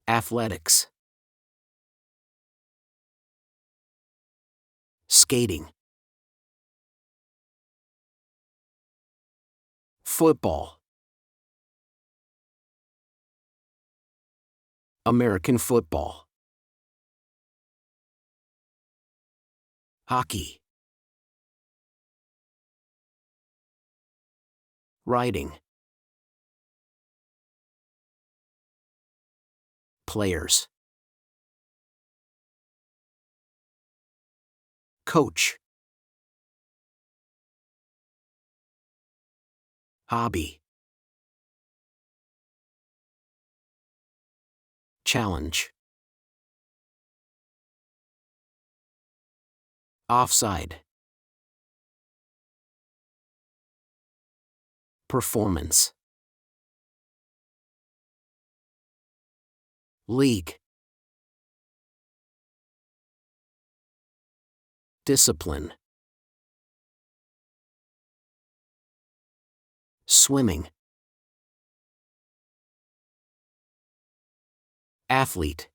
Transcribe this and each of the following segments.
Athletics. Skating. Football. American football. Hockey. Riding. Players. Coach. Hobby. Challenge. Offside. Performance. League. Discipline. Swimming. Athlete.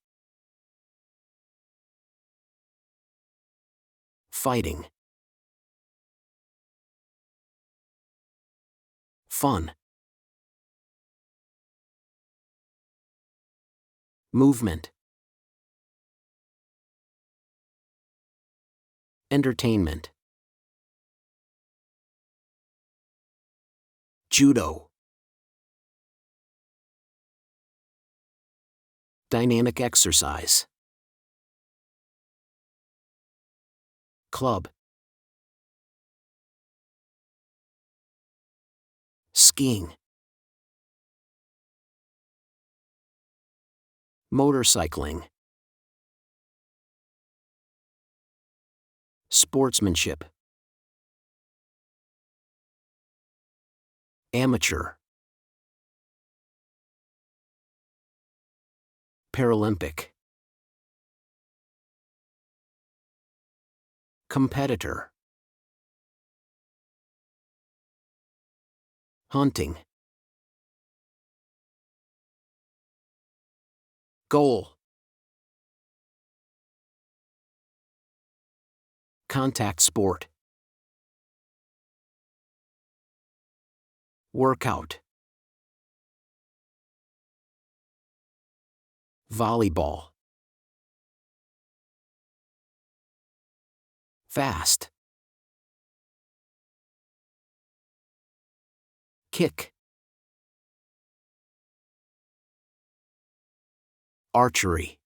Fighting. Fun. Movement. Entertainment. Judo. Dynamic exercise. Club. Skiing. Motorcycling. Sportsmanship. Amateur. Paralympic. Competitor. Hunting. Goal. Contact sport. Workout. Volleyball. Fast. Kick. Archery.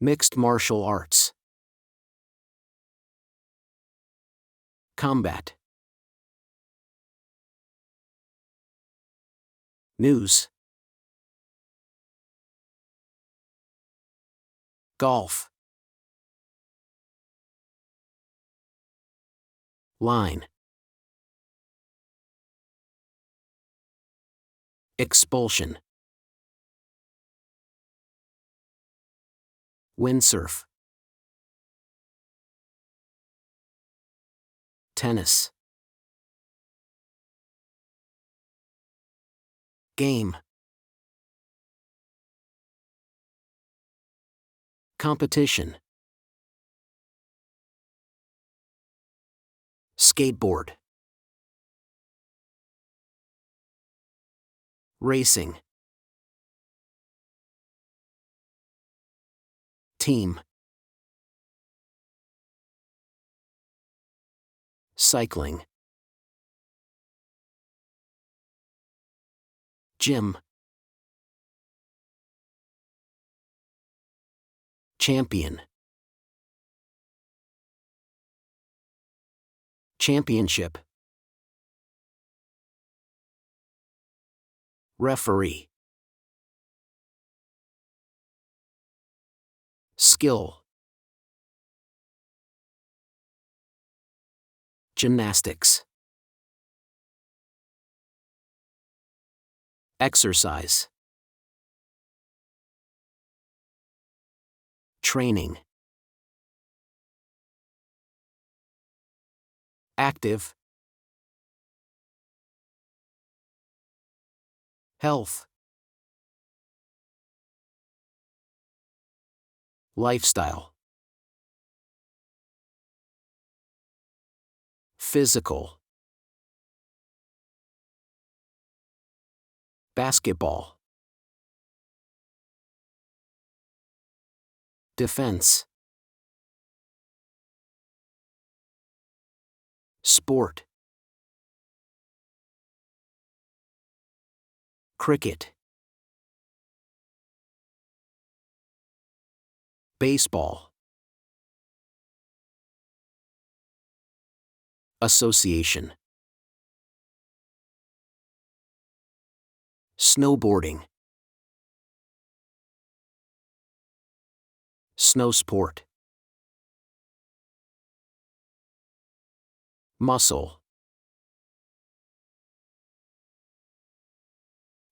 Mixed martial arts. Combat. News. Golf. Line. Expulsion. Windsurf. Tennis. Game. Competition. Skateboard. Racing. Team. Cycling. Gym. Champion. Championship. Referee. Skill. Gymnastics. Exercise. Training. Active. Health. Lifestyle. Physical. Basketball. Defense. Sport. Cricket. Baseball. Association. Snowboarding. Snow sport. Muscle.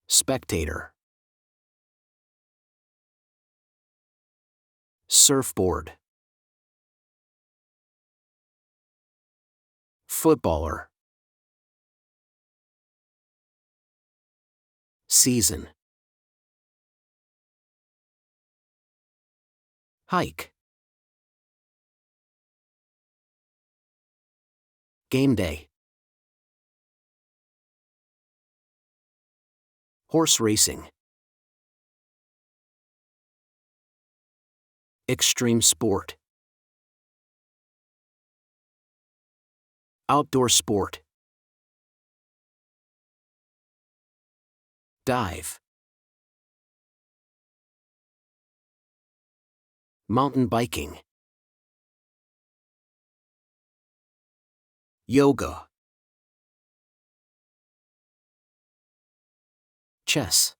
Spectator. Surfboard. Footballer. Season. Hike. Game day. Horse racing. Extreme sport. Outdoor sport. Dive. Mountain biking. Yoga. Chess.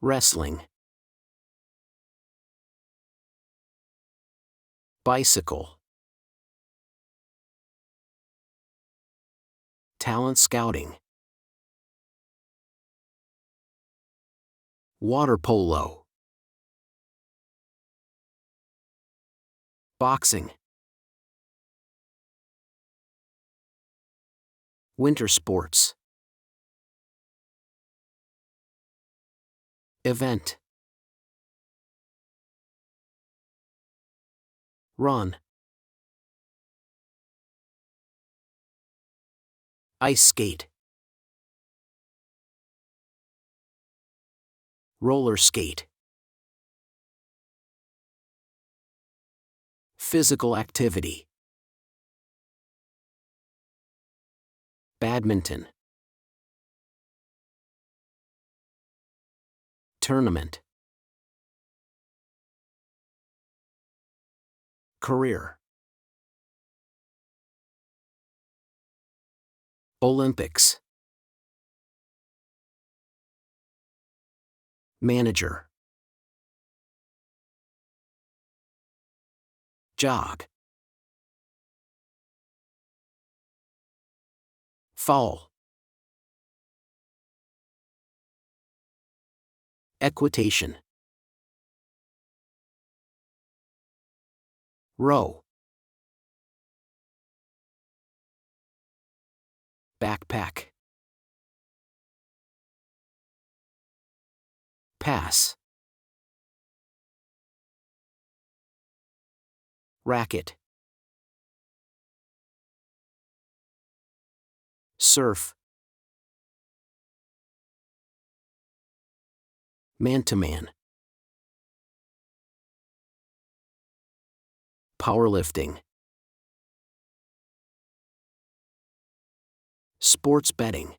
Wrestling. Bicycle. Talent scouting. Water polo. Boxing. Winter sports. Event. Run. Ice skate. Roller skate. Physical activity. Badminton. Tournament. Career. Olympics. Manager. Jog. Fall. Equitation. Row. Backpack. Pass. Racket. Surf. Man-to-man. Powerlifting. Sports betting.